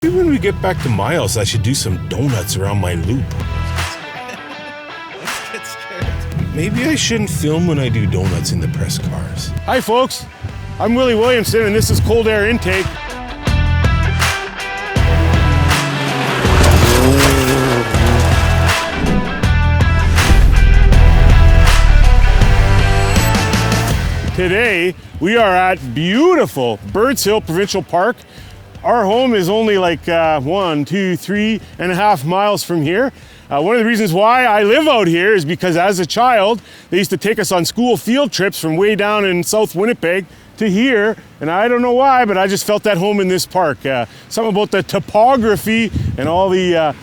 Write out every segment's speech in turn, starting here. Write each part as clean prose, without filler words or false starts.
Maybe when we get back to my house, I should do some donuts around my loop. Let's get scared. Maybe I shouldn't film when I do donuts in the press cars. Hi folks, I'm Willy Williamson and this is Cold Air Intake. Today we are at beautiful Birds Hill Provincial Park. Our home is only like 3.5 miles from here. One of the reasons why I live out here is because as a child, they used to take us on school field trips from way down in South Winnipeg to here. And I don't know why, but I just felt at home in this park. Something about the topography and all the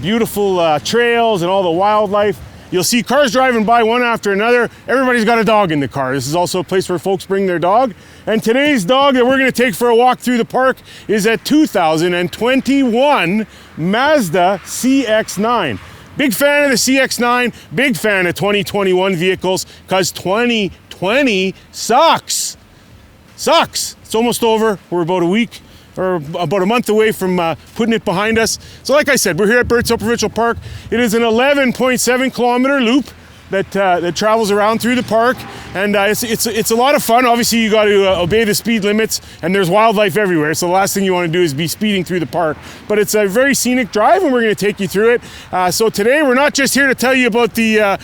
beautiful trails and all the wildlife. You'll see cars driving by one after another. Everybody's got a dog in the car. This is also a place where folks bring their dog. And today's dog that we're gonna take for a walk through the park is a 2021 Mazda CX9. Big fan of the CX9, big fan of 2021 vehicles, because 2020 sucks. Sucks. It's almost over. We're about a week or about a month away from putting it behind us. So like I said, we're here at Birds Hill Provincial Park. It is an 11.7 kilometer loop that travels around through the park, and it's a lot of fun. Obviously you got to obey the speed limits, and there's wildlife everywhere, so the last thing you want to do is be speeding through the park. But it's a very scenic drive, and we're going to take you through it. So today we're not just here to tell you about the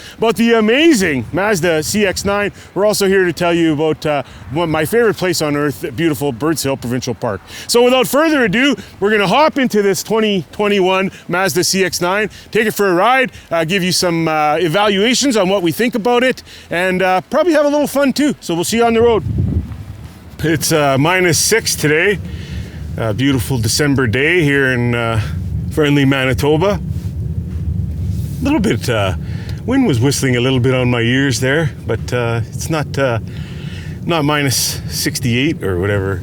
amazing Mazda CX9. We're also here to tell you about my favorite place on earth, beautiful Birds Hill Provincial Park. So without further ado, we're going to hop into this 2021 Mazda CX9, take it for a ride, give you some evaluations on what we think about it, and probably have a little fun too. So we'll see you on the road. It's -6 today. A beautiful December day here in friendly Manitoba. A little bit, wind was whistling a little bit on my ears there, but it's not -68 or whatever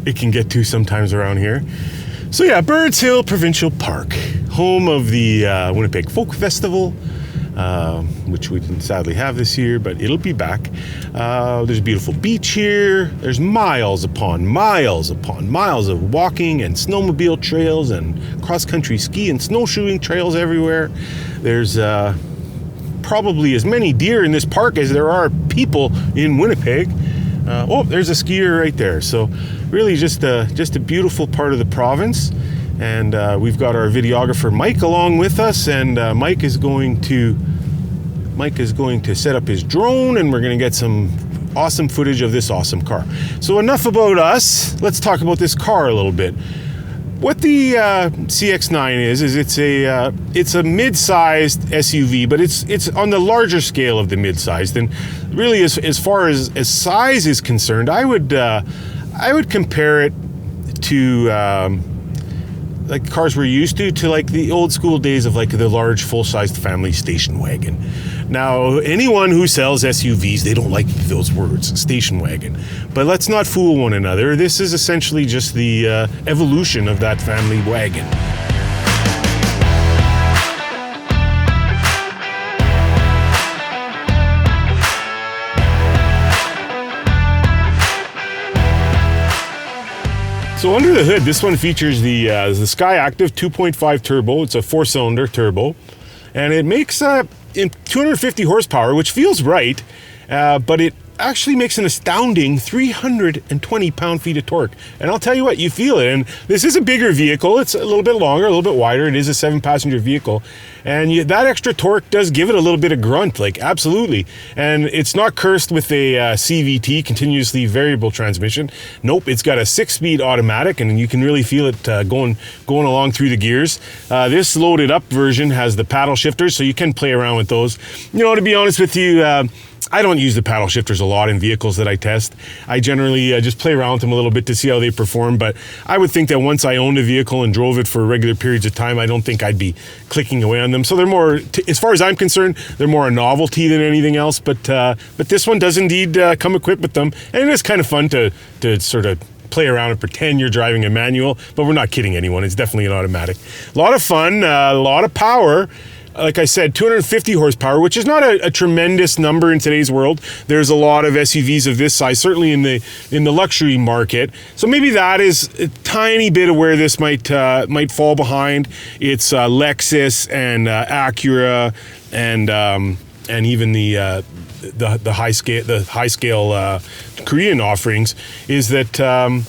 it can get to sometimes around here. So yeah, Birds Hill Provincial Park, home of the Winnipeg Folk Festival, which we didn't sadly have this year, but it'll be back. There's a beautiful beach here. There's miles upon miles upon miles of walking and snowmobile trails and cross-country ski and snowshoeing trails everywhere. There's probably as many deer in this park as there are people in Winnipeg. Oh, there's a skier right there. So really just a beautiful part of the province. And we've got our videographer Mike along with us, and Mike is going to set up his drone, and we're going to get some awesome footage of this awesome car. So enough about us. Let's talk about this car a little bit. What the CX9 is it's a mid-sized SUV, but it's on the larger scale of the mid-sized. And really, as far as size is concerned, I would compare it to like cars we're used to like the old school days of like the large full-sized family station wagon. Now, anyone who sells SUVs, they don't like those words, station wagon. But let's not fool one another. This is essentially just the evolution of that family wagon. So under the hood, this one features the Sky Active 2.5 turbo. It's a 4-cylinder turbo, and it makes 250 horsepower, which feels right, but it actually makes an astounding 320 pound-feet of torque. And I'll tell you what, you feel it. And this is a bigger vehicle. It's a little bit longer, a little bit wider. It is a 7-passenger vehicle. And that extra torque does give it a little bit of grunt, like absolutely. And it's not cursed with a CVT, continuously variable transmission. Nope, it's got a 6-speed automatic, and you can really feel it going along through the gears. This loaded up version has the paddle shifters, so you can play around with those. You know, to be honest with you, I don't use the paddle shifters a lot in vehicles that I test. I generally just play around with them a little bit to see how they perform, but I would think that once I owned a vehicle and drove it for regular periods of time, I don't think I'd be clicking away on them. So they're more, as far as I'm concerned, they're more a novelty than anything else, but this one does indeed come equipped with them, and it is kind of fun to sort of play around and pretend you're driving a manual, but we're not kidding anyone. It's definitely an automatic. A lot of fun, a lot of power. like I said, 250 horsepower, which is not a tremendous number in today's world. There's a lot of SUVs of this size, certainly in the luxury market. So maybe that is a tiny bit of where this might fall behind. It's Lexus and Acura and even the high scale Korean offerings is that.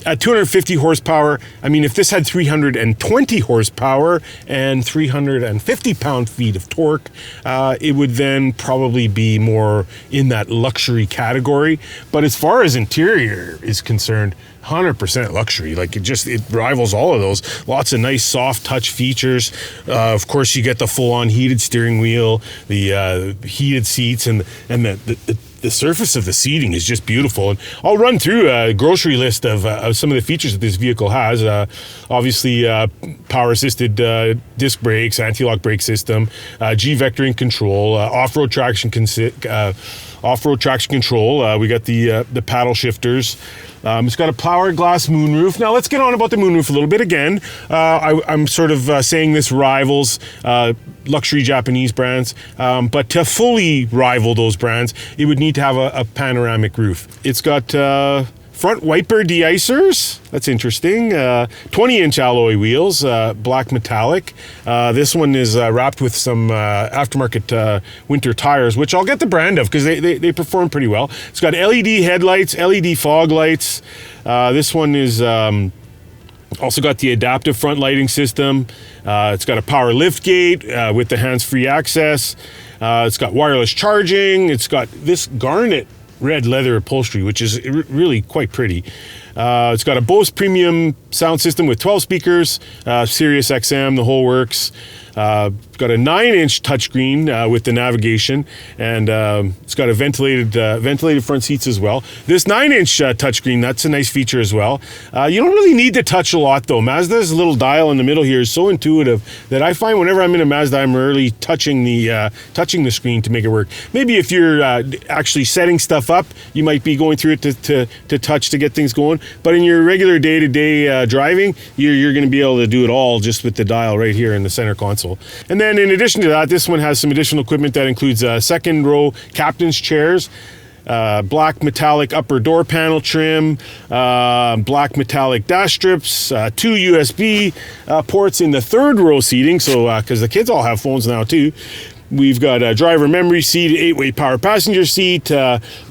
At 250 horsepower, I mean, if this had 320 horsepower and 350 pound-feet of torque, it would then probably be more in that luxury category. But as far as interior is concerned, 100% luxury. Like it rivals all of those. Lots of nice soft touch features. Of course, you get the full-on heated steering wheel, the heated seats, and the surface of the seating is just beautiful. And I'll run through a grocery list of some of the features that this vehicle has. Obviously, power-assisted disc brakes, anti-lock brake system, G-vectoring control, off-road traction control. We got the paddle shifters. It's got a power glass moonroof. Now let's get on about the moonroof a little bit again. I'm sort of saying this rivals luxury Japanese brands, but to fully rival those brands, it would need to have a panoramic roof. It's got front wiper de-icers. That's interesting. 20-inch alloy wheels, black metallic. This one is wrapped with some aftermarket winter tires, which I'll get the brand of because they perform pretty well. It's got LED headlights, LED fog lights. This one is also got the adaptive front lighting system. It's got a power lift gate with the hands-free access. It's got wireless charging. It's got this garnet red leather upholstery, which is really quite pretty. It's got a Bose premium sound system with 12 speakers, Sirius XM, the whole works. Got a 9-inch touchscreen with the navigation, and it's got a ventilated front seats as well. This 9-inch touchscreen, that's a nice feature as well. You don't really need to touch a lot though. Mazda's little dial in the middle here is so intuitive that I find whenever I'm in a Mazda, I'm rarely touching the screen to make it work. Maybe if you're actually setting stuff up, you might be going through it to touch to get things going. But in your regular day-to-day driving, you're going to be able to do it all just with the dial right here in the center console. And then in addition to that, this one has some additional equipment that includes second row captain's chairs, black metallic upper door panel trim, black metallic dash strips, 2 USB ports in the third row seating, so because the kids all have phones now too. We've got a driver memory seat, 8-way power passenger seat,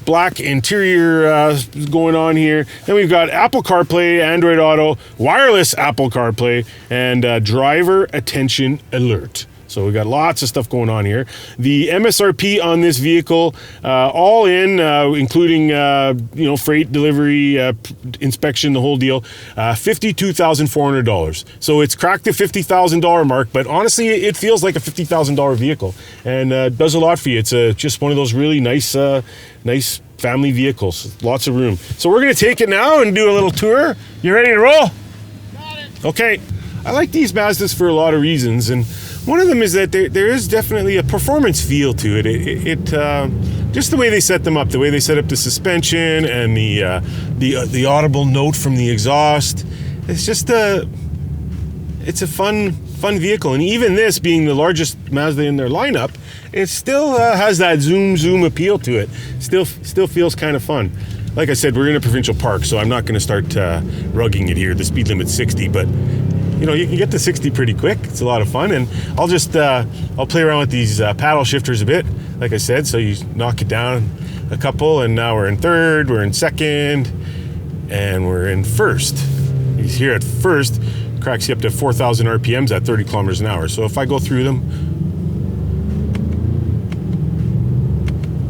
black interior going on here. Then we've got Apple CarPlay, Android Auto, wireless Apple CarPlay, and driver attention alert. So we've got lots of stuff going on here. The MSRP on this vehicle, all in, including freight, delivery, inspection, the whole deal, $52,400. So it's cracked the $50,000 mark, but honestly, it feels like a $50,000 vehicle, and does a lot for you. It's just one of those really nice family vehicles. Lots of room. So we're going to take it now and do a little tour. You ready to roll? Got it. Okay. I like these Mazdas for a lot of reasons, and one of them is that there is definitely a performance feel to it. It just the way they set them up, the way they set up the suspension and the audible note from the exhaust. It's just it's a fun vehicle, and even this being the largest Mazda in their lineup, it still has that zoom appeal to it. Still feels kind of fun. Like I said, we're in a provincial park, so I'm not going to start rugging it here. The speed limit's 60, but you can get to 60 pretty quick. It's a lot of fun, and I'll play around with these paddle shifters a bit, like I said. So you knock it down a couple, and now we're in third, we're in second, and we're in first. He's here at first, cracks you up to 4,000 RPMs at 30 kilometers an hour. So if I go through them,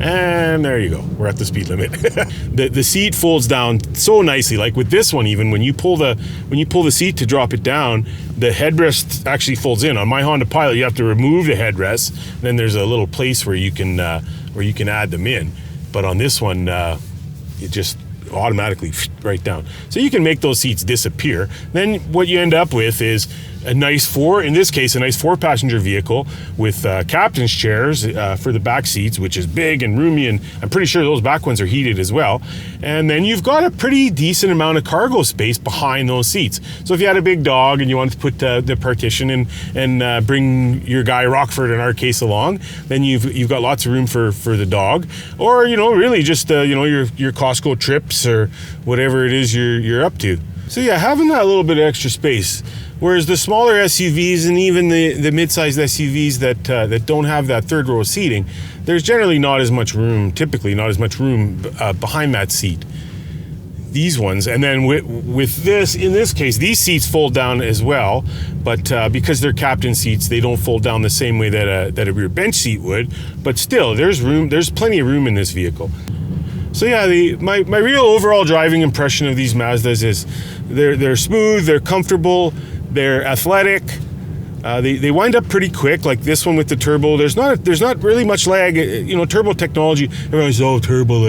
and there you go. We're at the speed limit. The seat folds down so nicely. Like with this one, even when you pull the seat to drop it down, the headrest actually folds in. On my Honda Pilot, you have to remove the headrest. Then there's a little place where you can add them in. But on this one, it just automatically right down. So you can make those seats disappear. Then what you end up with is a nice in this case, a nice 4-passenger vehicle with captain's chairs for the back seats, which is big and roomy, and I'm pretty sure those back ones are heated as well. And then you've got a pretty decent amount of cargo space behind those seats. So if you had a big dog and you wanted to put the partition in and bring your guy Rockford, in our case, along, then you've got lots of room for the dog, or really just your Costco trips or whatever it is you're up to. So yeah, having that little bit of extra space. Whereas the smaller SUVs and even the mid-sized SUVs that don't have that third row seating, there's generally not as much room, typically not as much room behind that seat. These ones, and then with this, in this case, these seats fold down as well, but because they're captain seats, they don't fold down the same way that a rear bench seat would. But still, there's plenty of room in this vehicle. So yeah, my real overall driving impression of these Mazdas is they're smooth, they're comfortable, they're athletic. They wind up pretty quick, like this one with the turbo. There's not really much lag. Turbo technology. Everyone's turbo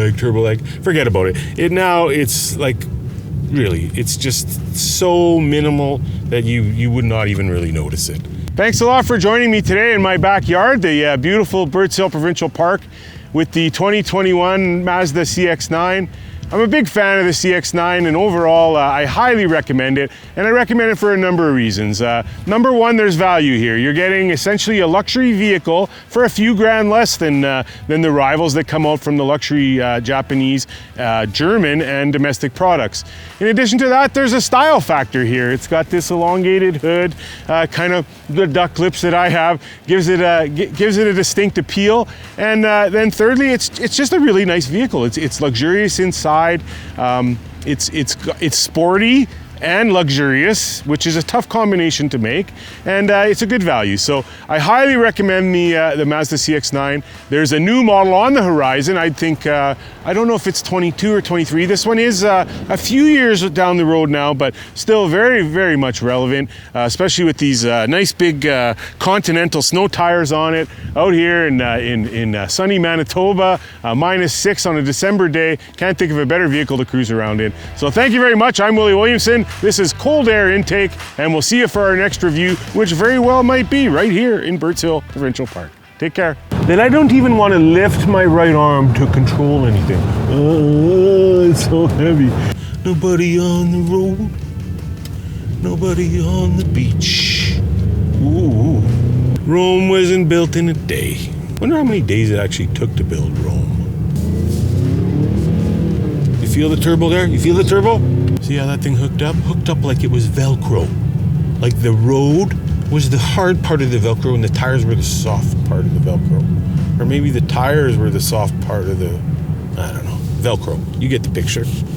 lag. Forget about it. It's like really, it's just so minimal that you would not even really notice it. Thanks a lot for joining me today in my backyard, the beautiful Birds Hill Provincial Park, with the 2021 Mazda CX9. I'm a big fan of the CX9, and overall I highly recommend it, and I recommend it for a number of reasons. Number one, there's value here. You're getting essentially a luxury vehicle for a few grand less than the rivals that come out from the luxury Japanese, German and domestic products. In addition to that, there's a style factor here. It's got this elongated hood, kind of the duck clips that I have, gives it a distinct appeal. And then thirdly, it's just a really nice vehicle. It's luxurious inside. It's sporty and luxurious, which is a tough combination to make, and it's a good value. So I highly recommend the Mazda CX-9. There's a new model on the horizon. I think, I don't know if it's 22 or 23. This one is a few years down the road now, but still very, very much relevant, especially with these nice big Continental snow tires on it out here in sunny Manitoba, -6 on a December day. Can't think of a better vehicle to cruise around in. So thank you very much. I'm Willy Williamson. This is Cold Air Intake, and we'll see you for our next review, which very well might be right here in Birds Hill Provincial Park. Take care. Then I don't even want to lift my right arm to control anything. It's so heavy. Nobody on the road, nobody on the beach. Ooh. Rome wasn't built in a day. Wonder how many days it actually took to build Rome. You feel the turbo there? You feel the turbo? See how that thing hooked up? Hooked up like it was Velcro. Like the road was the hard part of the Velcro and the tires were the soft part of the Velcro. Or maybe the tires were the soft part of the, I don't know, Velcro. You get the picture.